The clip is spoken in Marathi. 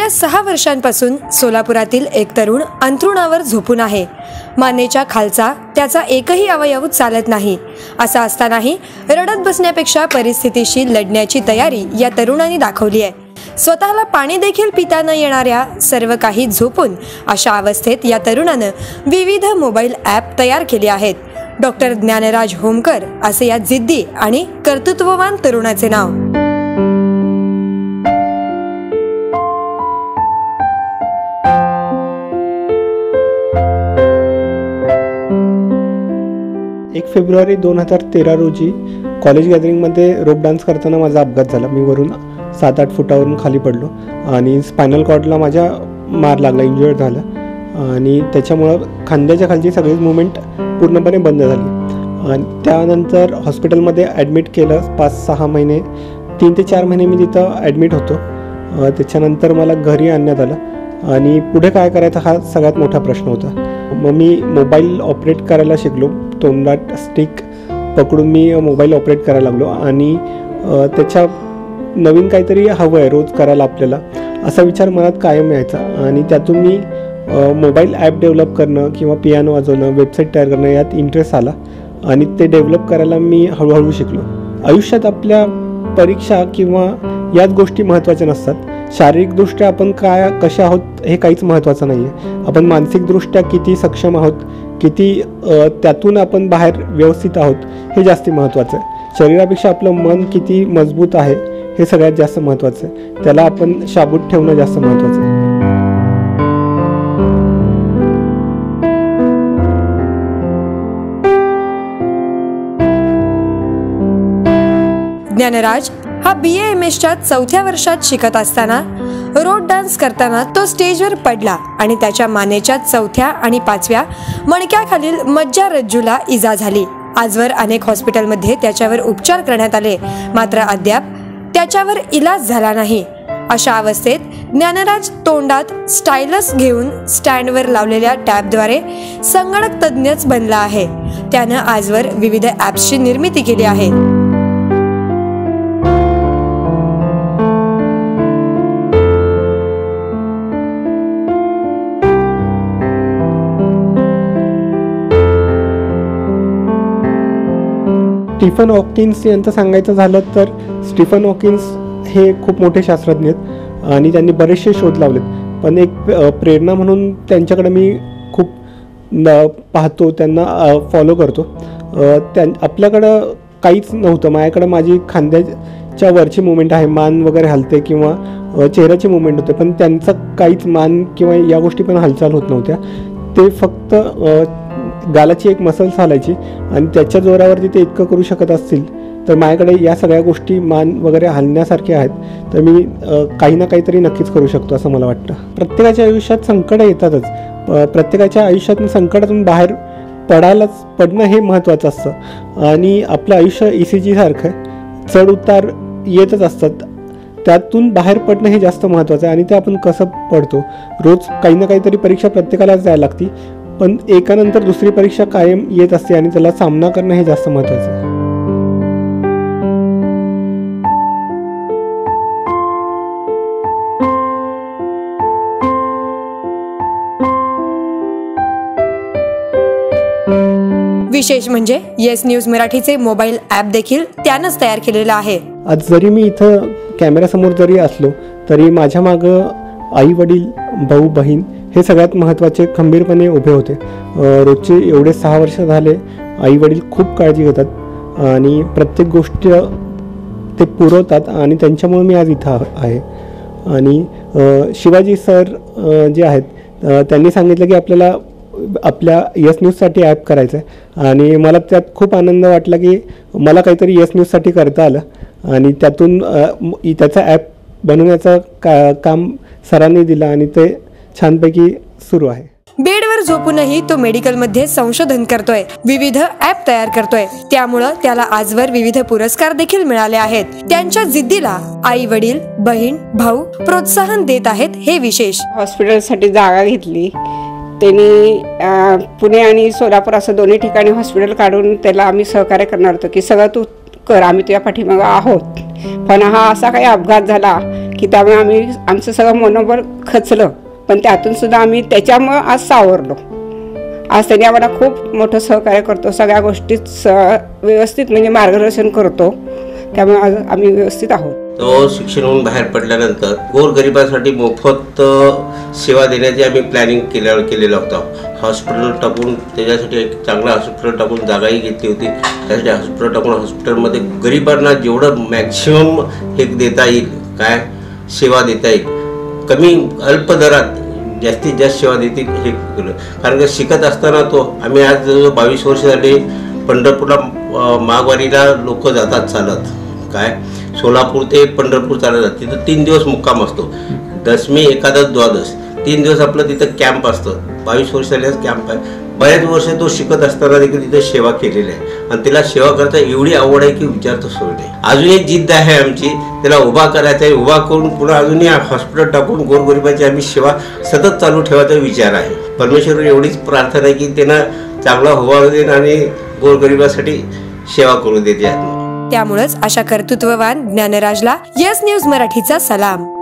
गेल्या 6 वर्षांपासून सोलापुरातील एक तरुण अंथरुणावर झोपून आहे। मानेच्या खालचा त्याचा एकही अवयव चालत नाही। असा असतानाही रडत बसण्यापेक्षा परिस्थितीशी लढण्याची तयारी या तरुणाने दाखवली आहे। स्वतःला पाणी देखील पिता न येणाऱ्या, सर्व काही झोपून अशा अवस्थेत या तरुणाने विविध मोबाईल ॲप तयार केले आहेत। डॉक्टर ज्ञानराज होमकर असे या जिद्दी आणि कर्तृत्ववान तरुणाचे नाव। एक फेब्रुवारी 2013 रोजी कॉलेज गॅदरिंगमध्ये रोप डान्स करताना माझा अपघात झाला। मी वरून 7-8 फुटावरून खाली पडलो आणि स्पायनल कॉर्डला माझ्या मार लागला, इंजुर्ड झालं आणि त्याच्यामुळं खांद्याच्या खालची सगळीच मूवमेंट पूर्णपणे बंद झाली। आणि त्यानंतर हॉस्पिटलमध्ये ॲडमिट केलं 5-6 महिने, 3 ते 4 महिने मी तिथं ॲडमिट होतो। त्याच्यानंतर मला घरी आणण्यात आलं आणि पुढे काय करायचं हा सगळ्यात मोठा प्रश्न होता। मग मी मोबाईल ऑपरेट करायला शिकलो। तोंडात स्टिक पकडून मी मोबाईल ऑपरेट करायला लागलो आणि त्याच्या नवीन काहीतरी हवं आहे रोज करायला आपल्याला, असा विचार मनात कायम यायचा आणि त्यातून मी मोबाईल ॲप डेव्हलप करणं किंवा पियानो वाजवणं, वेबसाईट तयार करणं यात इंटरेस्ट आला आणि ते डेव्हलप करायला मी हळूहळू शिकलो। आयुष्यात आपल्या परीक्षा किंवा याच गोष्टी महत्त्वाच्या नसतात। शारीरिकदृष्ट्या आपण कसे आहोत हे काहीच महत्त्वाचं नाही आहे। आपण मानसिकदृष्ट्या किती सक्षम आहोत, किती त्यातून आपण बाहेर व्यवस्थित आहोत हे जास्त महत्त्वाचं आहे। शरीरापेक्षा आपलं मन किती मजबूत आहे हे सगळ्यात जास्त महत्त्वाचं आहे। त्याला आपण शाबूत ठेवणं जास्त महत्त्वाचं आहे। ज्ञानराज हा BA-MS-च्या 4थ्या वर्षात शिकत असताना रोड डान्स करताना तो स्टेजवर पडला आणि त्याच्या मानेच्या 4थ्या आणि 5व्या मणक्याखालील मज्जारज्जूला इजा झाली। आजवर अनेक हॉस्पिटलमध्ये त्याच्यावर उपचार करण्यात आले, मात्र अद्याप त्याच्यावर इलाज झाला नाही। अशा अवस्थेत ज्ञानराज तोंडात स्टायलस घेऊन स्टँडवर लावलेल्या टॅबद्वारे संगणक तज्ञच बनला आहे। त्यानं आजवर विविध ॲप्सची निर्मिती केली आहे। स्टीफन हॉकिन्स यांचं सांगायचं झालं तर स्टीफन हॉकिन्स हे खूप मोठे शास्त्रज्ञ आहेत आणि त्यांनी बरेचसे शोध लावलेत, पण एक प्रेरणा म्हणून त्यांच्याकडे मी खूप पाहतो, त्यांना फॉलो करतो। आपल्याकडं काहीच नव्हतं, माझ्याकडं माझी खांद्याच्या वरची मुवमेंट आहे, मान वगैरे हलते किंवा चेहऱ्याची मुवमेंट होते, पण त्यांचं काहीच मान किंवा या गोष्टी पण हालचाल होत नव्हत्या। ते फक्त गालाची एक मसल चालायची आणि त्याच्या जोरावरती ते इतकं करू शकत असतील तर माझ्याकडे या सगळ्या गोष्टी मान वगैरे हलण्यासारख्या आहेत, तर मी काही ना काहीतरी नक्कीच करू शकतो असं मला वाटतं। प्रत्येकाच्या आयुष्यात संकटं येतातच, प्रत्येकाच्या आयुष्यात संकटातून बाहेर पडणं हे महत्त्वाचं असतं आणि आपलं आयुष्य ECG सारखं आहे, चढ उतार येतच असतात, त्यातून बाहेर पडणं हे जास्त महत्त्वाचं आहे। आणि ते आपण कसं पडतो, रोज काही ना काहीतरी परीक्षा प्रत्येकालाच द्यायला लागते, पण एकानंतर दुसरी परीक्षा कायम येत असते आणि त्याला सामना करणं हे जास्त महत्त्वाचं आहे। विशेष म्हणजे येस न्यूज मराठीचे मोबाईल ॲप देखील त्यानंच तयार केलेलं आहे। आज जरी मी इथं कॅमेऱ्यासमोर जरी असलो तरी माझ्या मागं आई वडील, भाऊ बहीण हे सगळ्यात महत्त्वाचे खंबीरपणे उभे होते। रोजचे एवढे 6 वर्ष झाले आई वडील खूप काळजी घेतात आणि प्रत्येक गोष्ट ते पुरवतात आणि त्यांच्यामुळे मी आज इथं आहे। आणि शिवाजी सर जे आहेत त्यांनी सांगितलं की आपल्याला आपल्या येस न्यूजसाठी ॲप करायचं आहे आणि मला त्यात खूप आनंद वाटला की मला काहीतरी येस न्यूजसाठी करता आलं आणि त्यातून त्याचा ॲप बनवण्याचं काम सरांनी दिलं आणि ते छानपैकी सुरू आहे। बेडवर झोपूनही तो मेडिकलमध्ये संशोधन करतोय, विविध ॲप तयार करतोय, त्यामुळे त्याला आजवर विविध पुरस्कार देखील मिळाले आहेत। त्यांच्या जिद्दीला आई वडील, बहीण, भाऊ प्रोत्साहन देत आहेत हे विशेष। हॉस्पिटलसाठी जागा घेतली त्यांनी, पुणे आणि सोलापूर असं दोन्ही ठिकाणी हॉस्पिटल काढून त्याला आम्ही सहकार्य करणार होतो की सगळं तू कर, आम्ही तुझ्या पाठीमागं आहोत. पण हा असा काही अपघात झाला की त्यामुळे आमचं सगळं मनोबल खचलं, पण त्यातून सुद्धा आम्ही त्याच्यामुळं आज सावरलो. आज त्यांनी आम्हाला खूप मोठं सहकार्य करतो, सगळ्या गोष्टीत व्यवस्थित म्हणजे मार्गदर्शन करतो, त्यामुळे आज आम्ही व्यवस्थित आहोत. तो शिक्षणाहून बाहेर पडल्यानंतर गोरगरिबासाठी मोफत सेवा देण्याची आम्ही प्लॅनिंग केलेलं होतं. हॉस्पिटल टाकून त्याच्यासाठी एक चांगला हॉस्पिटल टाकून जागाही घेतली होती. त्यासाठी हॉस्पिटल टाकून हॉस्पिटलमध्ये गरिबांना जेवढं मॅक्सिमम हे देता येईल, काय सेवा देता येईल, कमी अल्प दरात जास्तीत जास्त सेवा देतील हे केलं. कारण की शिकत असताना आम्ही आज 22 वर्ष झाले पंढरपूरला माघवारीला लोक जातात चालत, काय सोलापूर ते पंढरपूर चालत जातात. तिथं 3 दिवस मुक्काम असतो, दशमी, एकादश, द्वादश 3 दिवस आपलं तिथं कॅम्प असतं. 22 वर्ष झाल्यास कॅम्प आहे. बरेच वर्ष तो शिकत असताना देखील तिथे सेवा केलेली आहे आणि तिला सेवा करता एवढी आवड आहे की विचारतो सोय नाही. अजून एक जिद्द आहे आमची, त्याला उभा करायचा आहे. उभा करून पुन्हा अजूनही हॉस्पिटल टाकून गोरगरिबाची आम्ही सेवा सतत चालू ठेवायचा विचार आहे. परमेश्वर एवढीच प्रार्थना आहे की त्यांना चांगला उभा देईन आणि गोरगरिबासाठी सेवा करू देते. त्यामुळेच अशा कर्तृत्ववान ज्ञानराजला येस न्यूज मराठीचा सलाम.